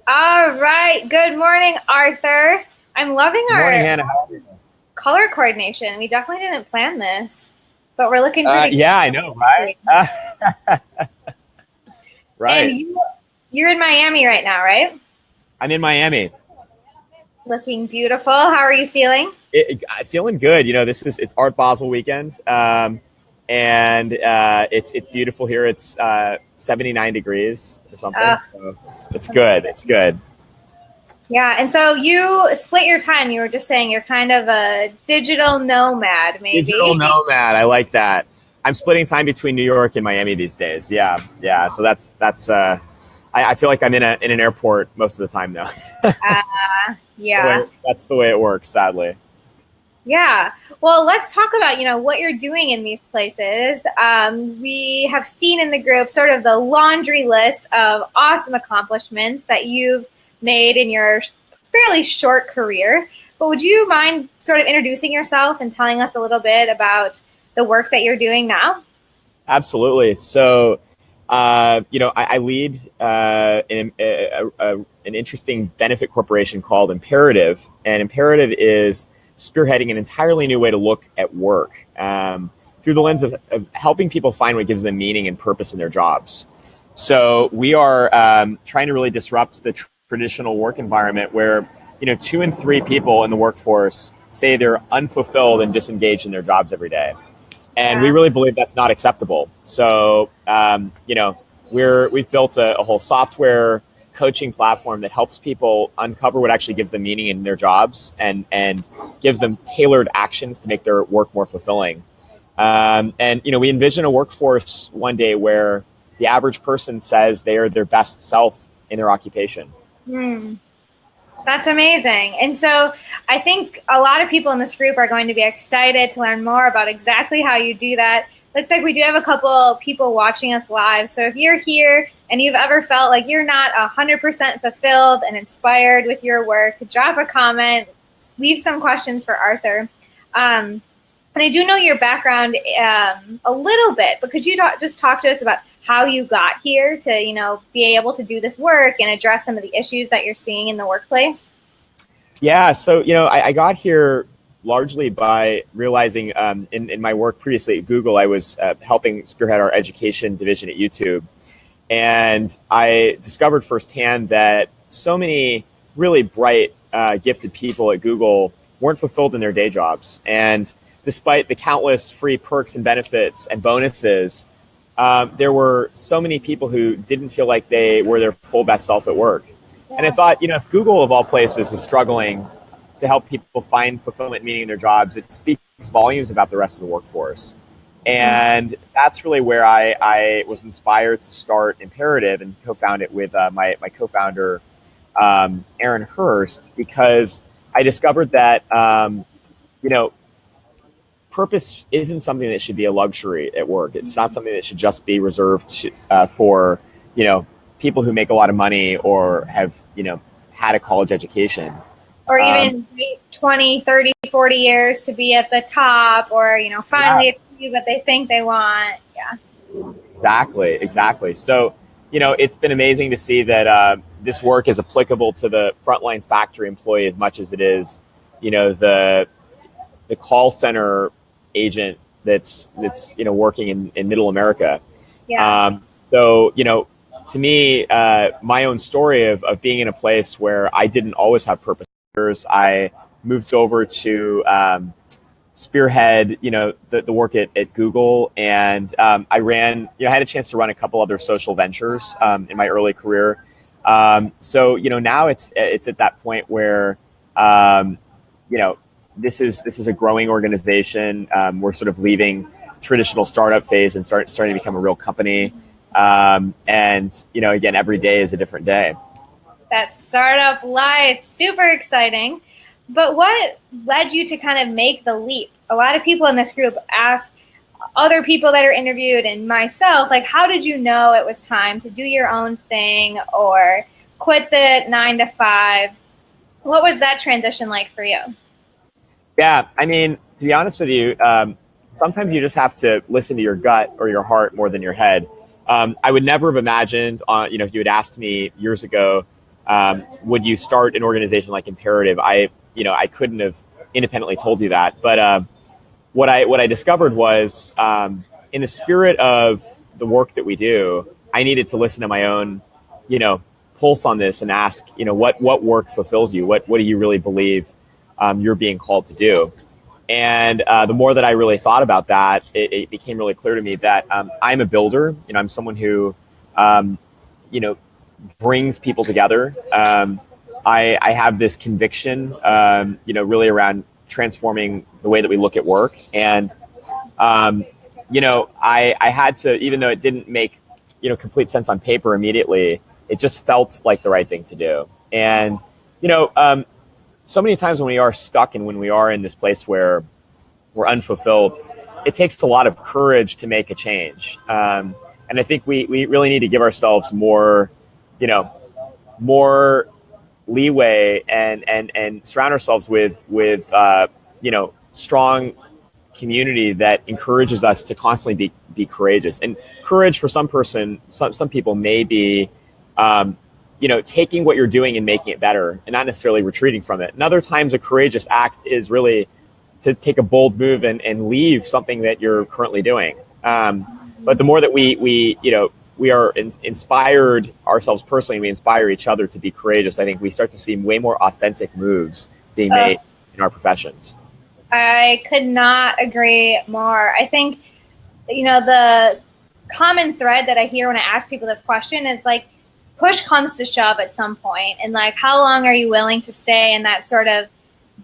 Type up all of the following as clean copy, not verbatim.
All right. Good morning, Arthur. I'm loving Good morning, our Hannah. How are you? color coordination. We definitely didn't plan this, but we're looking pretty Yeah, I know, right? good. And Right. you're in Miami right now, right? I'm in Miami. Looking beautiful. How are you feeling? Feeling good. It's Art Basel weekend, and it's beautiful here. It's 79 degrees or Uh, something. So it's good. It's good. yeah. And so you split your time. You were just saying you're kind of a digital nomad, Digital maybe. nomad. I like that. I'm splitting time between New York and Miami these days. Yeah, yeah. So that's. I feel like I'm in an airport most of the time now. Yeah. That's the way it works. Sadly. Yeah. Well, let's talk about, what you're doing in these places. We have seen in the group sort of the laundry list of awesome accomplishments that you've made in your fairly short career. But would you mind sort of introducing yourself and telling us a little bit about the work that you're doing now? Absolutely. So, I lead an interesting benefit corporation called Imperative, and Imperative is spearheading an entirely new way to look at work through the lens of helping people find what gives them meaning and purpose in their jobs. So, we are trying to really disrupt the traditional work environment where 2 in 3 people in the workforce say they're unfulfilled and disengaged in their jobs every day, and we Yeah. really believe that's not acceptable. So, we've built a whole software coaching platform that helps people uncover what actually gives them meaning in their jobs and gives them tailored actions to make their work more fulfilling. We envision a workforce one day where the average person says they are their best self in their occupation. Hmm. That's amazing. And so I think a lot of people in this group are going to be excited to learn more about exactly how you do that. Looks like we do have a couple people watching us live. So if you're here and you've ever felt like you're not 100% fulfilled and inspired with your work, drop a comment, leave some questions for Arthur. And I do know your background a little bit, but could you just talk to us about how you got here to, be able to do this work and address some of the issues that you're seeing in the workplace? Yeah, so I got here largely by realizing in my work previously at Google, I was helping spearhead our education division at YouTube, and I discovered firsthand that so many really bright, gifted people at Google weren't fulfilled in their day jobs, and despite the countless free perks and benefits and bonuses, there were so many people who didn't feel like they were their full best self at work. And I Yeah. thought, if Google of all places is struggling to help people find fulfillment, meaning in their jobs, it speaks volumes about the rest of the workforce. And that's really where I was inspired to start Imperative and co-found it with my co-founder, Aaron Hurst, because I discovered that, you know, purpose isn't something that should be a luxury at work. It's not something that should just be reserved for, you know, people who make a lot of money or have, had a college education. Or Um, even wait 20, 30, 40 years to be at the top or, yeah, finally achieve what they think they want. Yeah. exactly, exactly. So, it's been amazing to see that this work is applicable to the frontline factory employee as much as it is, the call center agent that's working in middle America. Yeah. So, to me, my own story of being in a place where I didn't always have purpose. I moved over to spearhead, the work at Google, and I ran, I had a chance to run a couple other social ventures in my early career. So, now it's at that point where, um, you know, this is a growing organization. We're sort of leaving traditional startup phase and starting to become a real company. And again, every day is a different day. That startup life, super exciting. But what led you to kind of make the leap? A lot of people in this group ask other people that are interviewed and myself, like, how did you know it was time to do your own thing or quit the 9 to 5? What was that transition like for you? Yeah, I mean, to be honest with you, sometimes you just have to listen to your gut or your heart more than your head. I would never have imagined, if you had asked me years ago, would you start an organization like Imperative? I couldn't have independently told you that. But what I discovered was, in the spirit of the work that we do, I needed to listen to my own, pulse on this and ask, what work fulfills you? What do you really believe you're being called to do? And the more that I really thought about that, it became really clear to me that I'm a builder. I'm someone who, brings people together. I have this conviction, really around transforming the way that we look at work. And, I had to, even though it didn't make, complete sense on paper immediately, it just felt like the right thing to do. And, so many times when we are stuck and when we are in this place where we're unfulfilled, it takes a lot of courage to make a change. And I think we really need to give ourselves more, more leeway and surround ourselves with strong community that encourages us to constantly be courageous. And courage for some people may be, taking what you're doing and making it better and not necessarily retreating from it. And other times a courageous act is really to take a bold move and leave something that you're currently doing. But the more that we are inspired ourselves personally, we inspire each other to be courageous, I think we start to see way more authentic moves being made in our professions. I could not agree more. I think, the common thread that I hear when I ask people this question is like, push comes to shove at some point, and like, how long are you willing to stay in that sort of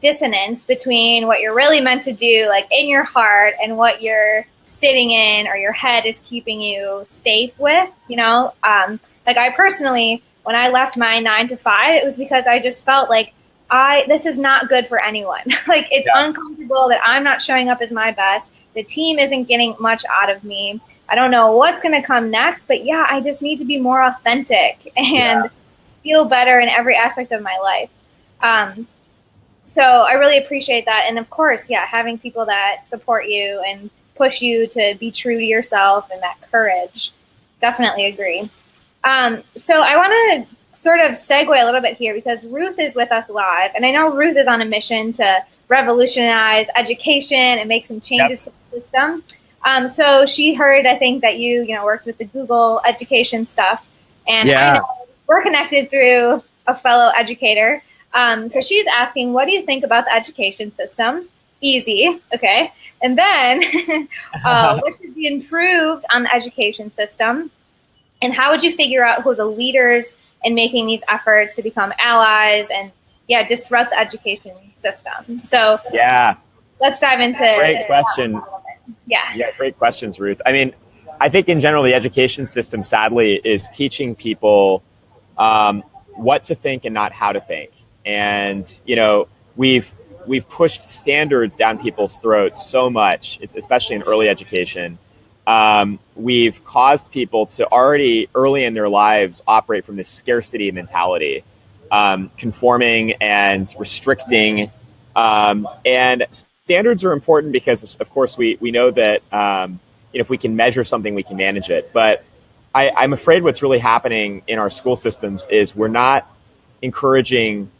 dissonance between what you're really meant to do, like in your heart, and what you're sitting in or your head is keeping you safe with, like I personally, when I left my 9 to 5, it was because I just felt like this is not good for anyone. Like it's uncomfortable that I'm not showing up as my best. The team isn't getting much out of me. I don't know what's going to come next, but I just need to be more authentic and feel better in every aspect of my life. So I really appreciate that. And of course, having people that support you and push you to be true to yourself and that courage. Definitely agree. So I want to sort of segue a little bit here because Ruth is with us live. And I know Ruth is on a mission to revolutionize education and make some changes to the system. So she heard, I think, that you worked with the Google education stuff. And I know we're connected through a fellow educator. So she's asking, what do you think about the education system? Easy. Okay. And then what should be improved on the education system? And how would you figure out who the leaders in making these efforts to become allies and disrupt the education system? So let's dive into great question. Great questions, Ruth. I mean, I think in general, the education system, sadly, is teaching people what to think and not how to think. And, we've pushed standards down people's throats so much, especially in early education. We've caused people to already early in their lives operate from this scarcity mentality, conforming and restricting. And standards are important because, of course, we know that if we can measure something, we can manage it. But I'm afraid what's really happening in our school systems is we're not encouraging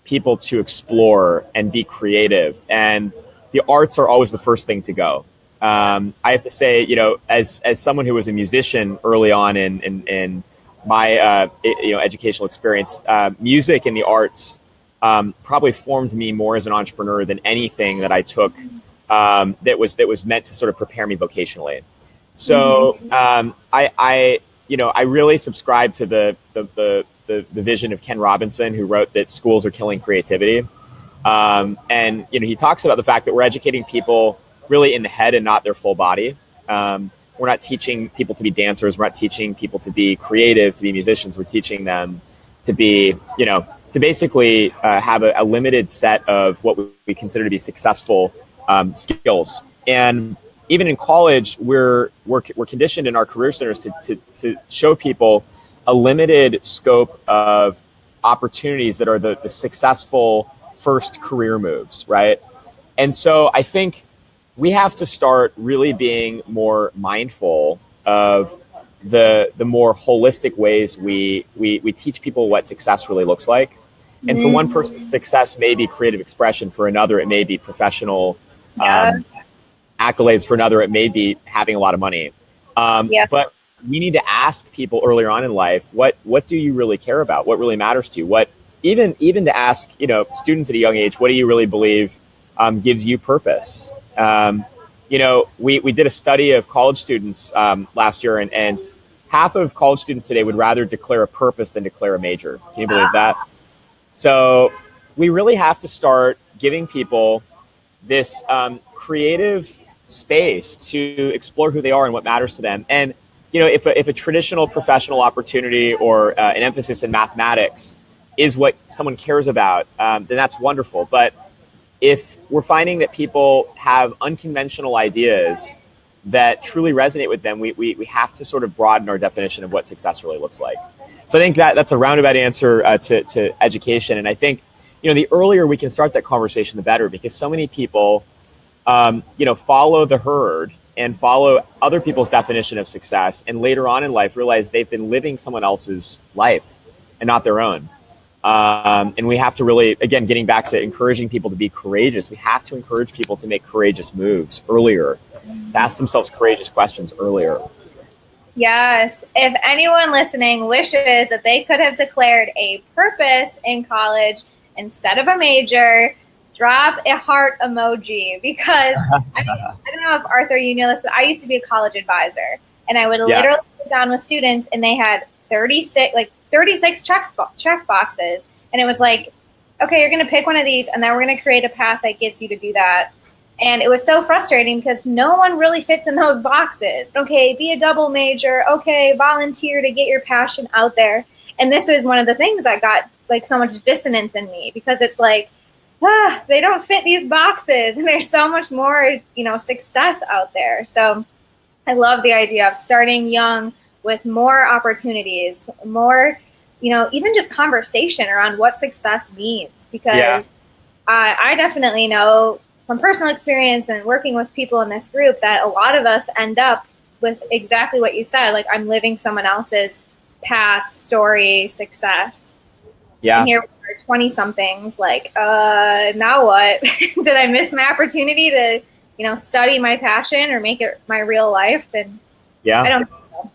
people to explore and be creative. And the arts are always the first thing to go. I have to say, as someone who was a musician early on in my educational experience, music and the arts probably formed me more as an entrepreneur than anything that I took that was meant to sort of prepare me vocationally. So I really subscribe to the vision of Ken Robinson, who wrote that schools are killing creativity. And he talks about the fact that we're educating people really in the head and not their full body. We're not teaching people to be dancers. We're not teaching people to be creative, to be musicians. We're teaching them to be, to basically have a limited set of what we consider to be successful skills. And even in college, we're conditioned in our career centers to show people a limited scope of opportunities that are the successful first career moves, right? And so I think we have to start really being more mindful of the more holistic ways we teach people what success really looks like. And for one person, success may be creative expression. For another, it may be professional accolades. For another, it may be having a lot of money. But we need to ask people earlier on in life, what do you really care about? What really matters to you? What even to ask, students at a young age, what do you really believe gives you purpose? We did a study of college students last year, and half of college students today would rather declare a purpose than declare a major. Can you believe that? So we really have to start giving people this creative space to explore who they are and what matters to them. And, if a traditional professional opportunity or an emphasis in mathematics is what someone cares about, then that's wonderful. But if we're finding that people have unconventional ideas that truly resonate with them, we have to sort of broaden our definition of what success really looks like. So I think that's a roundabout answer to education. And I think, the earlier we can start that conversation, the better, because so many people, follow the herd and follow other people's definition of success. And later on in life, realize they've been living someone else's life and not their own. And we have to really, again, getting back to encouraging people to be courageous, we have to encourage people to make courageous moves earlier, to ask themselves courageous questions earlier. Yes. If anyone listening wishes that they could have declared a purpose in college instead of a major, drop a heart emoji, because I don't know if Arthur, you know this, but I used to be a college advisor, and I would literally sit down with students and they had 36 check boxes. And it was like, okay, you're going to pick one of these and then we're going to create a path that gets you to do that. And it was so frustrating because no one really fits in those boxes. Okay, be a double major. Okay, volunteer to get your passion out there. And this is one of the things that got like so much dissonance in me, because it's like, they don't fit these boxes, and there's so much more, success out there. So I love the idea of starting young with more opportunities, more, even just conversation around what success means, because I definitely know from personal experience and working with people in this group that a lot of us end up with exactly what you said. Like, I'm living someone else's path, story, success. Yeah. And here we are, 20-somethings, like, now what? Did I miss my opportunity to, study my passion or make it my real life? And I don't know.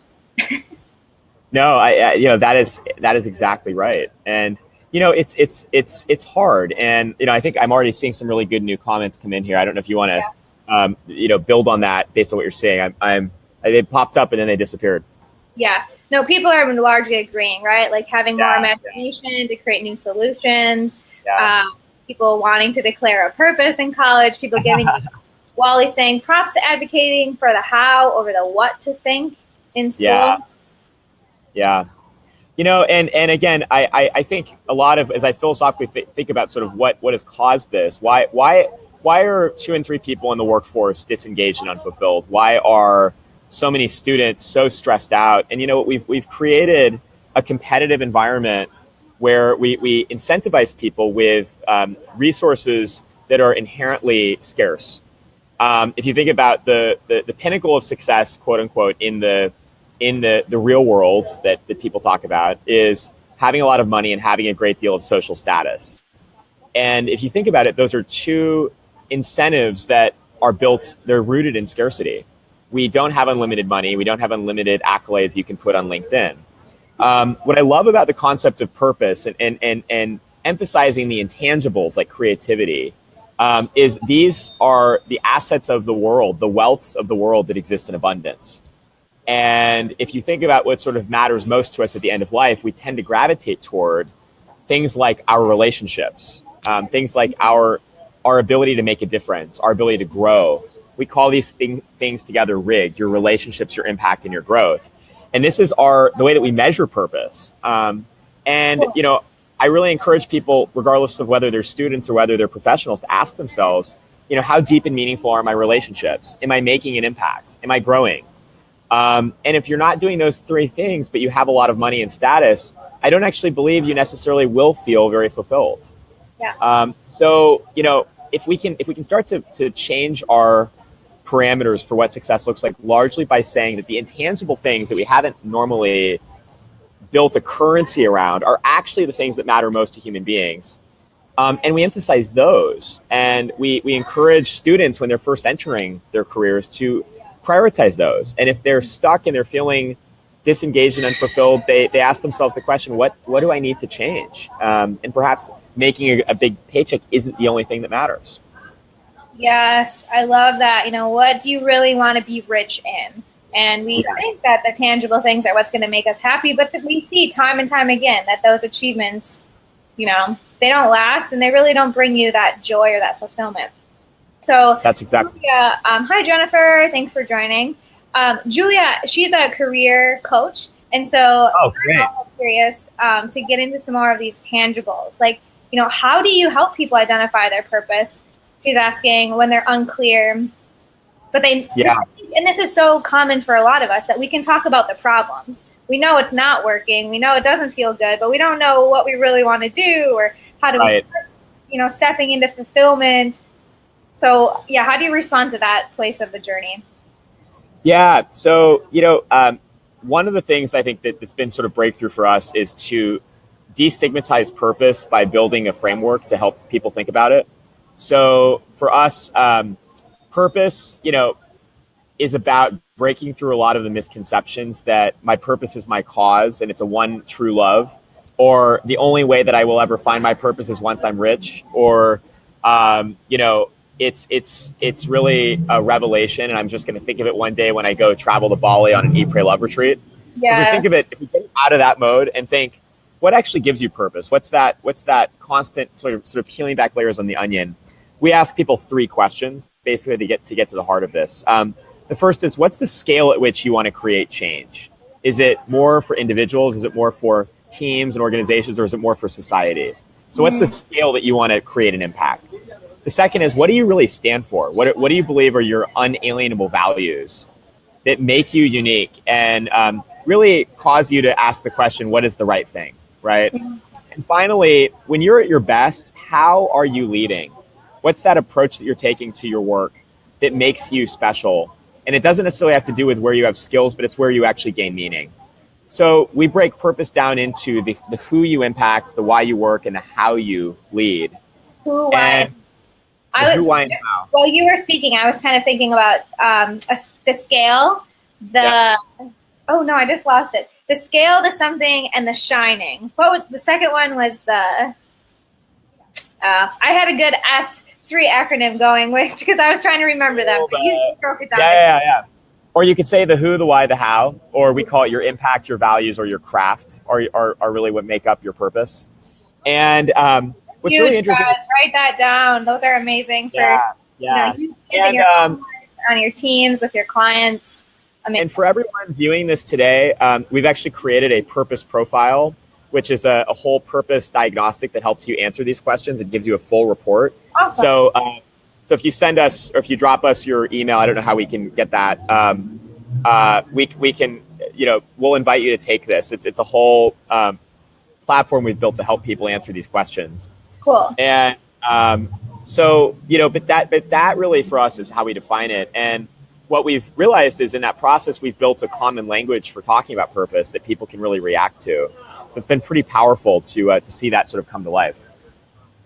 No, that is exactly right. And, it's hard. And, I think I'm already seeing some really good new comments come in here. I don't know if you want to, build on that based on what you're saying. They popped up and then they disappeared. Yeah. No, people are largely agreeing, right? Like having more imagination to create new solutions. People wanting to declare a purpose in college. People giving Wally's saying props to advocating for the how over the what to think in school. Yeah. And again, I think a lot of, as I philosophically think about sort of what has caused this, why are 2 in 3 people in the workforce disengaged and unfulfilled? Why are so many students so stressed out? And we've created a competitive environment where we incentivize people with resources that are inherently scarce. If you think about the pinnacle of success, quote unquote, in the real world that people talk about is having a lot of money and having a great deal of social status. And if you think about it, those are two incentives that are built, they're rooted in scarcity. We don't have unlimited money. We don't have unlimited accolades you can put on LinkedIn. What I love about the concept of purpose and emphasizing the intangibles like creativity is these are the assets of the world, the wealths of the world that exist in abundance. And if you think about what sort of matters most to us at the end of life, we tend to gravitate toward things like our relationships, things like our ability to make a difference, our ability to grow. We call these things together RIG, your relationships, your impact, and your growth. And this is the way that we measure purpose. I really encourage people, regardless of whether they're students or whether they're professionals, to ask themselves, how deep and meaningful are my relationships? Am I making an impact? Am I growing? And if you're not doing those 3 things, but you have a lot of money and status, I don't actually believe you necessarily will feel very fulfilled. Yeah. So, if we can start to change our parameters for what success looks like, largely by saying that the intangible things that we haven't normally built a currency around are actually the things that matter most to human beings. And we emphasize those. And we encourage students when they're first entering their careers to prioritize those. And if they're stuck and they're feeling disengaged and unfulfilled, they ask themselves the question, what do I need to change? And perhaps making a big paycheck isn't the only thing that matters. Yes, I love that. What do you really want to be rich in? And we think that the tangible things are what's going to make us happy, but we see time and time again that those achievements, they don't last, and they really don't bring you that joy or that fulfillment. So that's exactly. Julia, hi, Jennifer. Thanks for joining. Julia, she's a career coach. And so I'm also curious to get into some more of these tangibles. Like, how do you help people identify their purpose? She's asking when they're unclear, but and this is so common for a lot of us that we can talk about the problems. We know it's not working. We know it doesn't feel good, but we don't know what we really want to do or how do we start, stepping into fulfillment. So how do you respond to that place of the journey? Yeah. So, one of the things I think that's been sort of breakthrough for us is to destigmatize purpose by building a framework to help people think about it. So for us, purpose, is about breaking through a lot of the misconceptions that my purpose is my cause and it's a one true love, or the only way that I will ever find my purpose is once I'm rich, or, it's really a revelation, and I'm just going to think of it one day when I go travel to Bali on an Eat, Pray, Love retreat. Yeah. So if we think of it, if we get out of that mode and think, what actually gives you purpose? What's that constant sort of peeling back layers on the onion? We ask people 3 questions basically to get to the heart of this. The first is, what's the scale at which you want to create change? Is it more for individuals? Is it more for teams and organizations, or is it more for society? So what's the scale that you want to create an impact? The second is, what do you really stand for? What do you believe are your unalienable values that make you unique and really cause you to ask the question, what is the right thing, right? And finally, when you're at your best, how are you leading? What's that approach that you're taking to your work that makes you special? And it doesn't necessarily have to do with where you have skills, but it's where you actually gain meaning. So we break purpose down into the who you impact, the why you work, and the how you lead. Who, why? While you were speaking, I was kind of thinking about the scale, oh no, I just lost it. The scale, the something, and the shining. The second one was I had a good S3 acronym going with, because I was trying to remember them, but you broke it down. Yeah. Or you could say the who, the why, the how, or we call it your impact, your values, or your craft are really what make up your purpose. And what's huge, really interesting. Write that down. Those are amazing for using your own on your teams with your clients. And for everyone viewing this today, we've actually created a purpose profile, which is a whole purpose diagnostic that helps you answer these questions and gives you a full report. Awesome. So if you send us, or if you drop us your email, I don't know how we can get that. We can, we'll invite you to take this. It's a whole platform we've built to help people answer these questions. Cool. And but that really for us is how we define it. And what we've realized is in that process, we've built a common language for talking about purpose that people can really react to. So it's been pretty powerful to see that sort of come to life.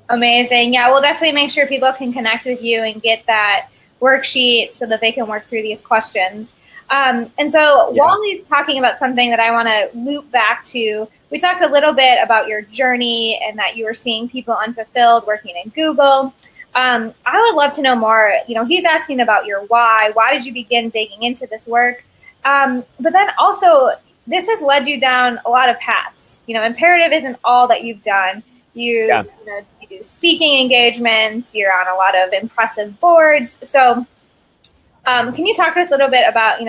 Amazing. Yeah, we'll definitely make sure people can connect with you and get that worksheet so that they can work through these questions. And so Wally's talking about something that I want to loop back to. We talked a little bit about your journey and that you were seeing people unfulfilled working in Google. I would love to know more. He's asking about your why. Why did you begin digging into this work? But then also, this has led you down a lot of paths. Imperative isn't all that you've done. You do speaking engagements. You're on a lot of impressive boards. So can you talk to us a little bit about,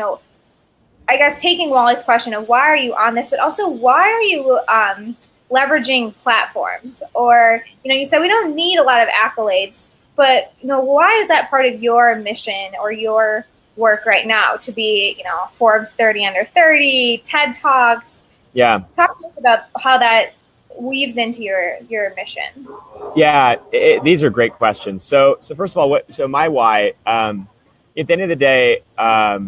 I guess taking Wally's question of why are you on this, but also why are you leveraging platforms? Or, you said we don't need a lot of accolades, but, why is that part of your mission or your work right now to be, Forbes 30 under 30, TED Talks? Yeah. Talk to us about how that weaves into your mission. Yeah, these are great questions. So first of all, my why, at the end of the day, I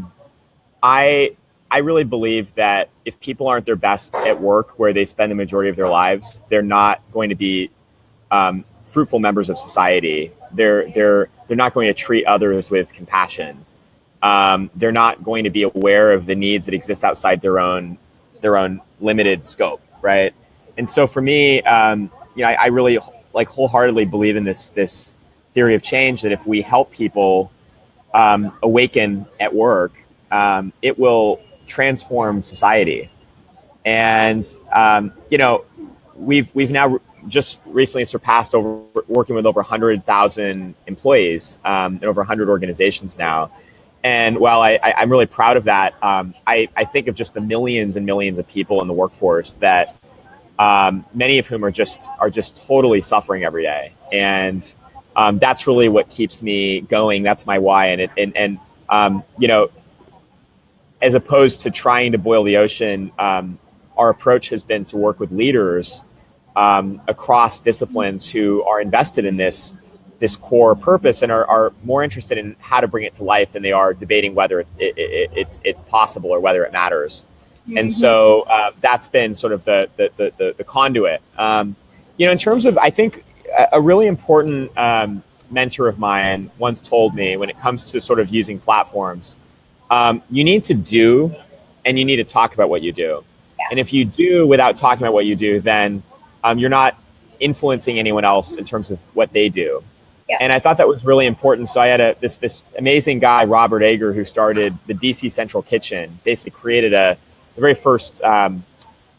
really believe that if people aren't their best at work, where they spend the majority of their lives, they're not going to be fruitful members of society. They're not going to treat others with compassion. They're not going to be aware of the needs that exist outside their own limited scope, right? And so for me, I really wholeheartedly believe in this theory of change, that if we help people awaken at work, it will transform society. And we've now just recently surpassed working with over 100,000 employees in over 100 organizations now. And while I'm really proud of that, I think of just the millions and millions of people in the workforce that many of whom are just totally suffering every day. And that's really what keeps me going. That's my why. And as opposed to trying to boil the ocean, our approach has been to work with leaders across disciplines who are invested in this core purpose and are more interested in how to bring it to life than they are debating whether it's possible or whether it matters. Mm-hmm. And so that's been sort of the conduit. In terms of, I think a really important mentor of mine once told me, when it comes to sort of using platforms, you need to do and you need to talk about what you do. Yes. And if you do without talking about what you do, then you're not influencing anyone else in terms of what they do. Yeah. And I thought that was really important. So I had this amazing guy, Robert Ager, who started the DC Central Kitchen, basically created the very first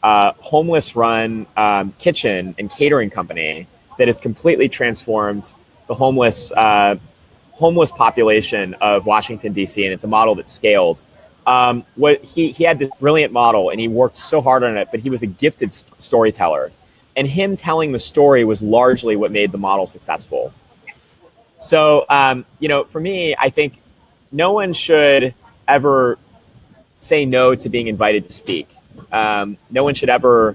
homeless-run kitchen and catering company that has completely transformed the homeless population of Washington, D.C., and it's a model that's scaled. He had this brilliant model, and he worked so hard on it, but he was a gifted storyteller. And him telling the story was largely what made the model successful. So, for me, I think no one should ever say no to being invited to speak. No one should ever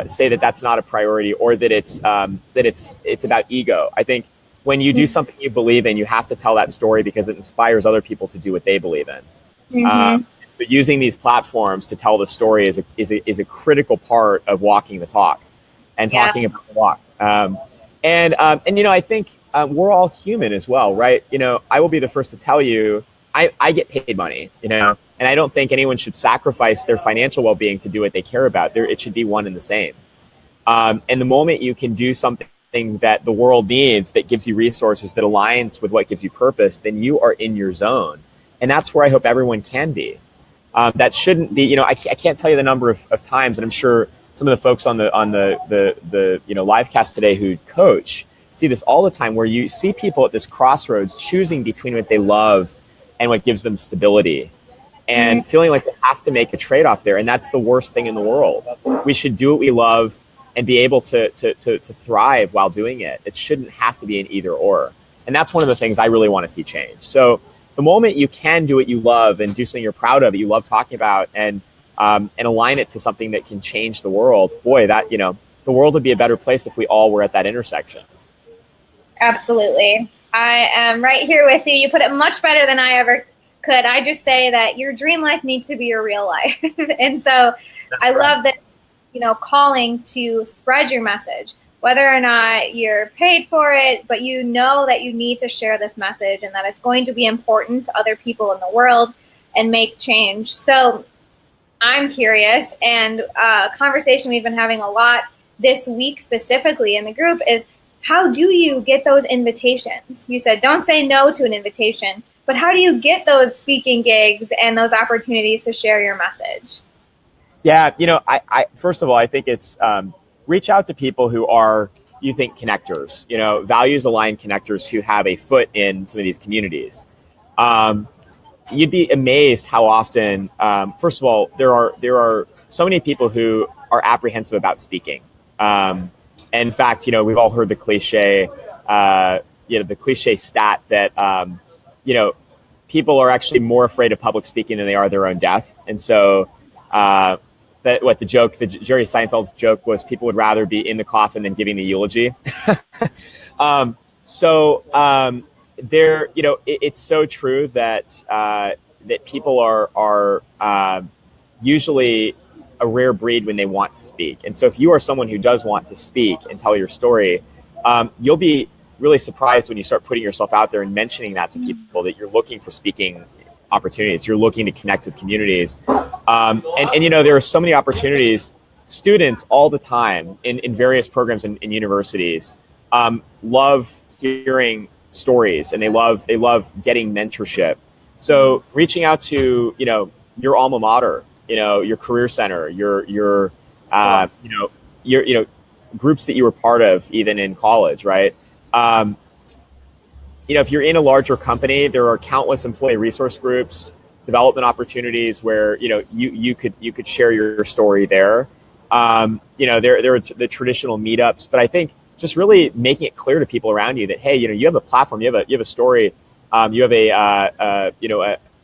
say that that's not a priority, or that it's about ego. I think when you do something you believe in, you have to tell that story because it inspires other people to do what they believe in. Mm-hmm. But using these platforms to tell the story is a critical part of walking the talk and talking about the walk. I think we're all human as well, right? I will be the first to tell you, I get paid money, and I don't think anyone should sacrifice their financial well-being to do what they care about. It should be one and the same. And the moment you can do something that the world needs, that gives you resources, that aligns with what gives you purpose, then you are in your zone. And that's where I hope everyone can be. That shouldn't be, I can't tell you the number of times, and I'm sure some of the folks on the live cast today who coach see this all the time, where you see people at this crossroads choosing between what they love and what gives them stability, and feeling like they have to make a trade-off there. And that's the worst thing in the world. We should do what we love and be able to thrive while doing it. It shouldn't have to be an either or. And that's one of the things I really want to see change. So the moment you can do what you love and do something you're proud of, that you love talking about, and align it to something that can change the world, boy, that, the world would be a better place if we all were at that intersection. Absolutely. I am right here with you. You put it much better than I ever could. I just say that your dream life needs to be your real life. And so I love that, calling to spread your message, whether or not you're paid for it, but you know that you need to share this message and that it's going to be important to other people in the world and make change. So I'm curious, and a conversation we've been having a lot this week specifically in the group is, how do you get those invitations? You said don't say no to an invitation, but how do you get those speaking gigs and those opportunities to share your message? Yeah, I first of all, I think it's reach out to people who are, you think, connectors, values aligned connectors who have a foot in some of these communities. You'd be amazed how often, first of all, there are so many people who are apprehensive about speaking. And in fact, we've all heard the cliche, the cliche stat that, people are actually more afraid of public speaking than they are their own death. And so, Jerry Seinfeld's joke was, people would rather be in the coffin than giving the eulogy. So it's so true that that people are usually a rare breed when they want to speak. And so if you are someone who does want to speak and tell your story, you'll be really surprised when you start putting yourself out there and mentioning that to people, that you're looking for speaking opportunities, you're looking to connect with communities. And there are so many opportunities. Students all the time in various programs in universities love hearing stories, and they love getting mentorship. So reaching out to your alma mater, your career center, your groups that you were part of even in college, right? If you're in a larger company, there are countless employee resource groups, development opportunities where you could share your story there. There are the traditional meetups, but I think just really making it clear to people around you that, hey, you have a platform, you have a story, you have a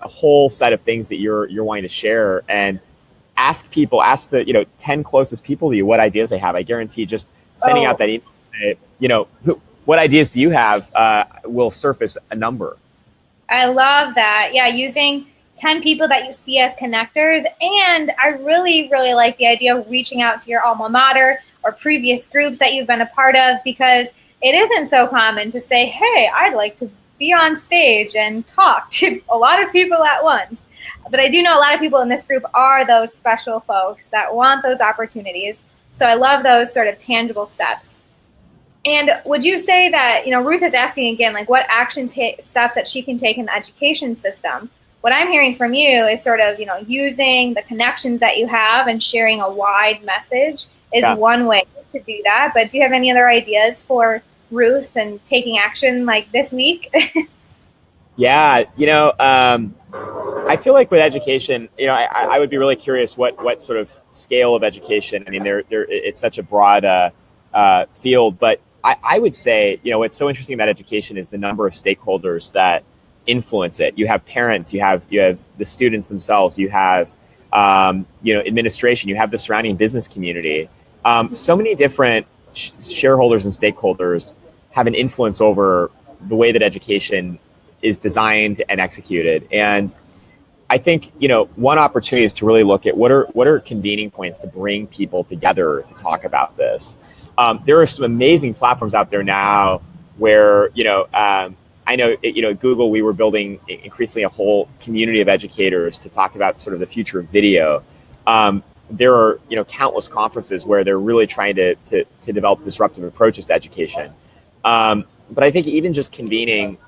whole set of things that you're wanting to share, and ask the 10 closest people to you what ideas they have. I guarantee just sending out that email, what ideas do you have, will surface a number. I love that. Yeah, using 10 people that you see as connectors. And I really, really like the idea of reaching out to your alma mater or previous groups that you've been a part of, because it isn't so common to say, hey, I'd like to be on stage and talk to a lot of people at once. But I do know a lot of people in this group are those special folks that want those opportunities. So I love those sort of tangible steps. And would you say that, Ruth is asking again, like what action steps that she can take in the education system? What I'm hearing from you is sort of, using the connections that you have and sharing a wide message is one way to do that. But do you have any other ideas for Ruth and taking action like this week? Yeah, I feel like with education, I would be really curious what sort of scale of education. I mean, it's such a broad field, but I would say, what's so interesting about education is the number of stakeholders that influence it. You have parents, you have the students themselves, you have administration, you have the surrounding business community. So many different shareholders and stakeholders have an influence over the way that education is designed and executed. And I think, one opportunity is to really look at what are convening points to bring people together to talk about this. There are some amazing platforms out there now where, I know, at Google, we were building increasingly a whole community of educators to talk about sort of the future of video. There are, countless conferences where they're really trying to develop disruptive approaches to education. But I think even just convening,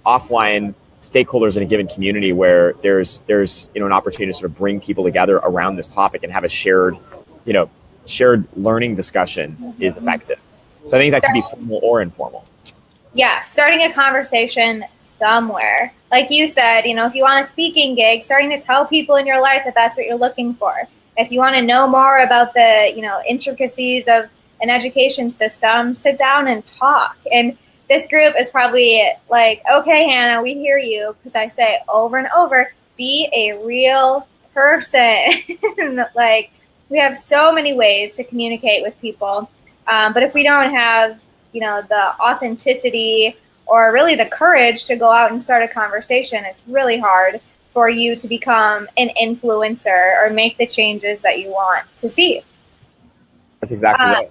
offline stakeholders in a given community where there's an opportunity to sort of bring people together around this topic and have a shared learning discussion is effective. So I think that could be formal or informal. Yeah, starting a conversation somewhere. Like you said, if you want a speaking gig, starting to tell people in your life that that's what you're looking for. If you want to know more about the, intricacies of an education system, sit down and talk. And this group is probably like, okay, Hanna, we hear you, because I say over and over, be a real person. Like, we have so many ways to communicate with people. But if we don't have, the authenticity or really the courage to go out and start a conversation, it's really hard for you to become an influencer or make the changes that you want to see. That's exactly right.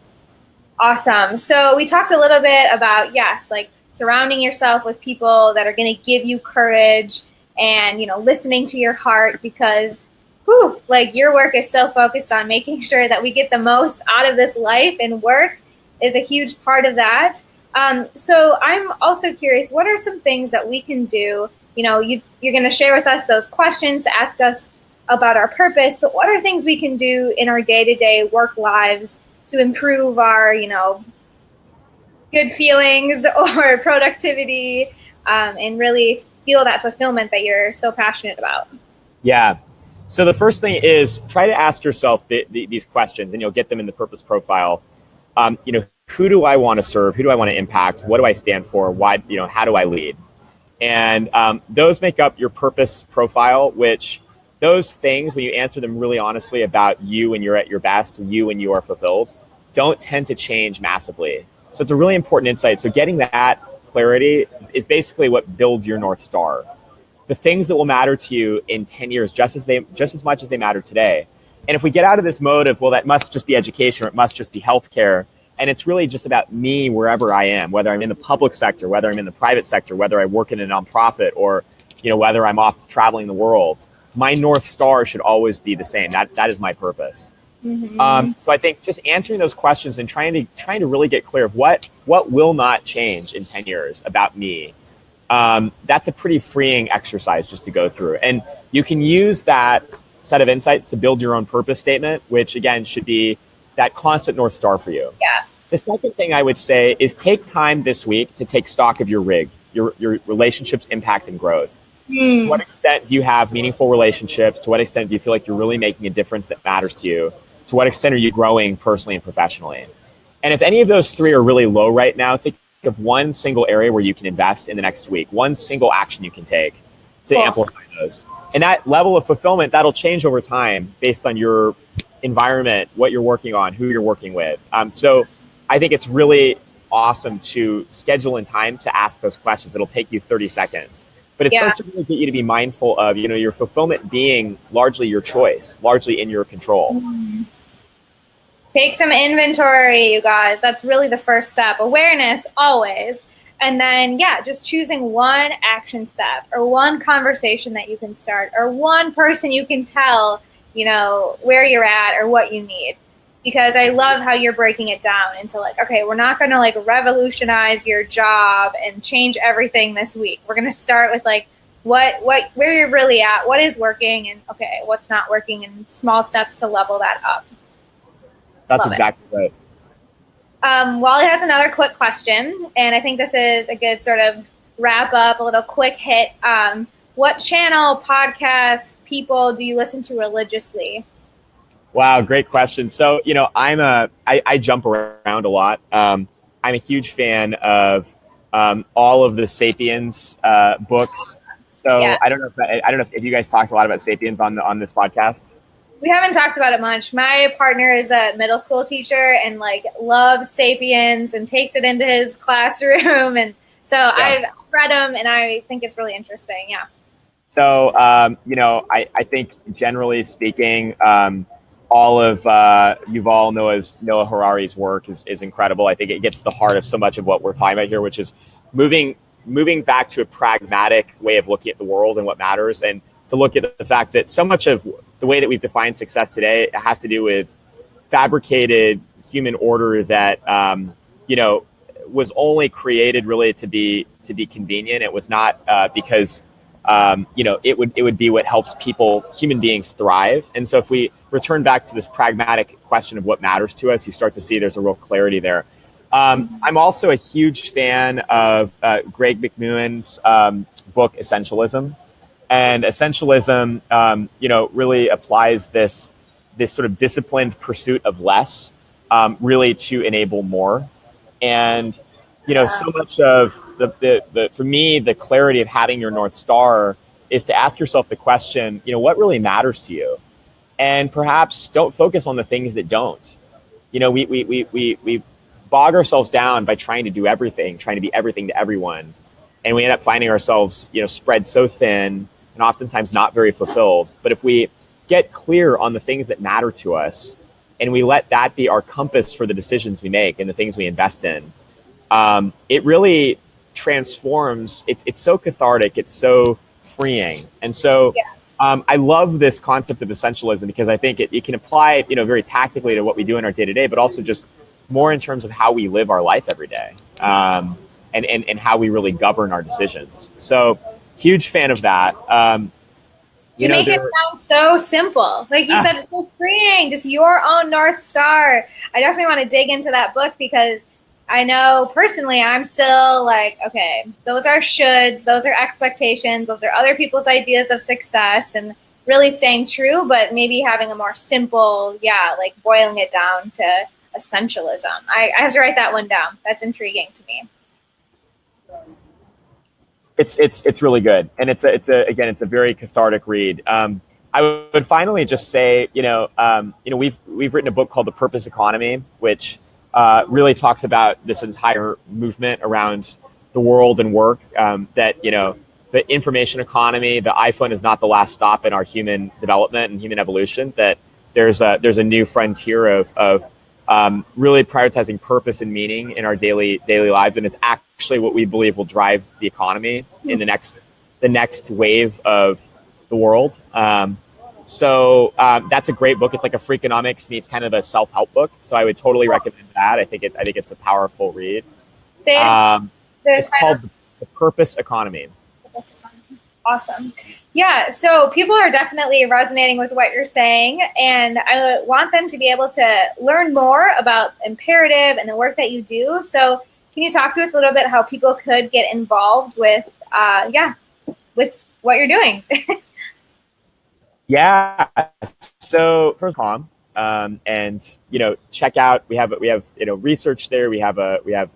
Awesome. So we talked a little bit about, like surrounding yourself with people that are going to give you courage and, listening to your heart, because your work is so focused on making sure that we get the most out of this life, and work is a huge part of that. So I'm also curious, what are some things that we can do? You're going to share with us those questions to ask us about our purpose, but what are things we can do in our day-to-day work lives to improve our, good feelings or productivity, and really feel that fulfillment that you're so passionate about? Yeah. So the first thing is try to ask yourself these questions, and you'll get them in the purpose profile. Who do I want to serve? Who do I want to impact? What do I stand for? Why, how do I lead? And those make up your purpose profile, which those things, when you answer them really honestly about you when you're at your best, you when you are fulfilled, don't tend to change massively. So it's a really important insight. So getting that clarity is basically what builds your North Star. The things that will matter to you in 10 years, just as much as they matter today. And if we get out of this mode of, well, that must just be education or it must just be healthcare, and it's really just about me wherever I am, whether I'm in the public sector, whether I'm in the private sector, whether I work in a nonprofit, or whether I'm off traveling the world, my North Star should always be the same. That is my purpose. Mm-hmm. So I think just answering those questions and trying to really get clear of what will not change in 10 years about me. That's a pretty freeing exercise just to go through. And you can use that set of insights to build your own purpose statement, which again should be that constant North Star for you. Yeah. The second thing I would say is take time this week to take stock of your rig, your relationships, impact, and growth. To what extent do you have meaningful relationships? To what extent do you feel like you're really making a difference that matters to you? To what extent are you growing personally and professionally? And if any of those three are really low right now, think of one single area where you can invest in the next week, one single action you can take to amplify those. And that level of fulfillment, that'll change over time based on your environment, what you're working on, who you're working with. So I think it's really awesome to schedule in time to ask those questions. It'll take you 30 seconds. But it's supposed to really get you to be mindful of, your fulfillment being largely your choice, largely in your control. Mm-hmm. Take some inventory, you guys. That's really the first step. Awareness, always. And then, just choosing one action step or one conversation that you can start or one person you can tell, where you're at or what you need. Because I love how you're breaking it down into okay, we're not going to revolutionize your job and change everything this week. We're going to start with where you're really at, what is working, and okay, what's not working, and small steps to level that up. That's exactly right. Wally has another quick question, and I think this is a good sort of wrap up, a little quick hit. What channel, podcast, people do you listen to religiously? Wow, great question. So, I jump around a lot. I'm a huge fan of all of the Sapiens books. So I don't know if you guys talked a lot about Sapiens on this podcast. We haven't talked about it much. My partner is a middle school teacher and loves Sapiens and takes it into his classroom. And so I've read them and I think it's really interesting. Yeah. So, I think generally speaking, all of Yuval Noah Harari's work is incredible. I think it gets to the heart of so much of what we're talking about here, which is moving back to a pragmatic way of looking at the world and what matters, and to look at the fact that so much of the way that we've defined success today has to do with fabricated human order that was only created really to be convenient. It was not because it would be what helps human beings thrive. And so if we return back to this pragmatic question of what matters to us, you start to see there's a real clarity there. I'm also a huge fan of Greg McMeown's book, Essentialism. And Essentialism, really applies this sort of disciplined pursuit of less, really to enable more. And so much of for me, the clarity of having your North Star is to ask yourself the question, what really matters to you? And perhaps don't focus on the things that don't. We bog ourselves down by trying to do everything, trying to be everything to everyone. And we end up finding ourselves, spread so thin and oftentimes not very fulfilled. But if we get clear on the things that matter to us and we let that be our compass for the decisions we make and the things we invest in, it really transforms. It's so cathartic. It's so freeing. And so I love this concept of essentialism because I think it can apply, very tactically to what we do in our day to day, but also just more in terms of how we live our life every day, and how we really govern our decisions. So huge fan of that. You make it sound so simple. Like you said, it's so freeing, just your own North Star. I definitely want to dig into that book because I know personally I'm still okay, those are shoulds, those are expectations, those are other people's ideas of success, and really staying true, but maybe having a more simple, boiling it down to essentialism. I have to write that one down. That's intriguing to me. It's really good, and it's a very cathartic read. I would finally just say, we've written a book called The Purpose Economy, which really talks about this entire movement around the world and work, that, the information economy, the iPhone is not the last stop in our human development and human evolution, that there's a new frontier of really prioritizing purpose and meaning in our daily lives. And it's actually what we believe will drive the economy in the next wave of the world. So that's a great book. It's like a Freakonomics meets kind of a self-help book. So I would totally recommend that. I think it's a powerful read. It's called The Purpose Economy. Awesome. Yeah, so people are definitely resonating with what you're saying, and I want them to be able to learn more about Imperative and the work that you do. So can you talk to us a little bit how people could get involved with with what you're doing? Yeah. So first of all, and check out, we have research there. We have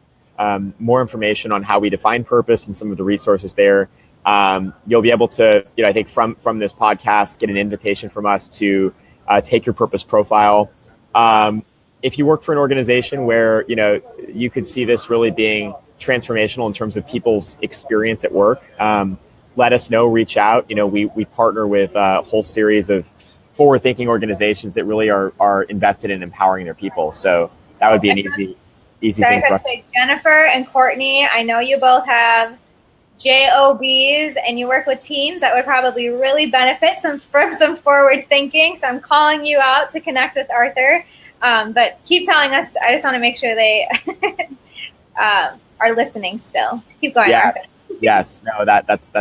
more information on how we define purpose and some of the resources there. You'll be able to, I think from this podcast, get an invitation from us to take your purpose profile. If you work for an organization where, you could see this really being transformational in terms of people's experience at work, let us know, reach out. We partner with a whole series of forward-thinking organizations that really are invested in empowering their people. So that would be an easy thing for us. Say Jennifer and Courtney, I know you both have JOBs and you work with teams that would probably really benefit from some forward thinking. So I'm calling you out to connect with Arthur. But keep telling us. I just want to make sure they are listening still. Keep going, yeah. Arthur. Yes. No, that's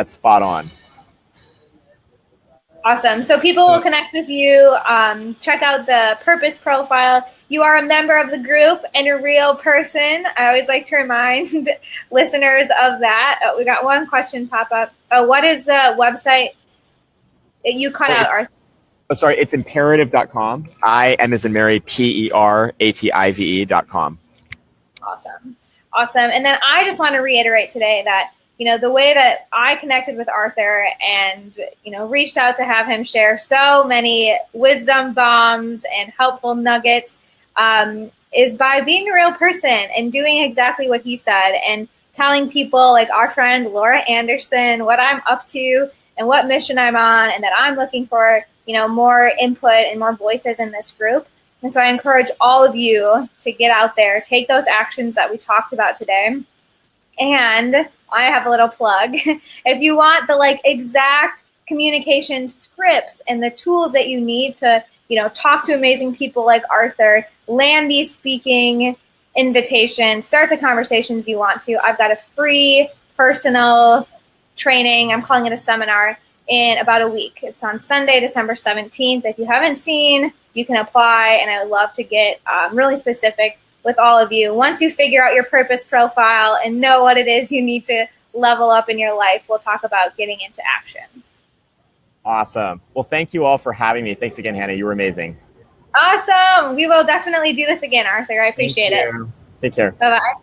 spot on. Awesome. So people will connect with you. Check out the purpose profile. You are a member of the group and a real person. I always like to remind listeners of that. We got one question pop up. What is the website that you cut out, Arthur? Oh, sorry. It's imperative.com. I-M as in Mary, PERATIVE.com. Awesome. And then I just want to reiterate today that, the way that I connected with Arthur and, reached out to have him share so many wisdom bombs and helpful nuggets is by being a real person and doing exactly what he said and telling people like our friend Laura Anderson what I'm up to and what mission I'm on and that I'm looking for, more input and more voices in this group. And so I encourage all of you to get out there, take those actions that we talked about today. And I have a little plug. If you want the exact communication scripts and the tools that you need to, talk to amazing people like Arthur, land these speaking invitations, start the conversations you want to, I've got a free personal training. I'm calling it a seminar in about a week. It's on Sunday, December 17th. If you haven't seen, you can apply, and I would love to get really specific with all of you. Once you figure out your purpose profile and know what it is you need to level up in your life, we'll talk about getting into action. Awesome. Well, thank you all for having me. Thanks again, Hannah. You were amazing. Awesome. We will definitely do this again, Arthur. I appreciate it. Take care. Bye-bye.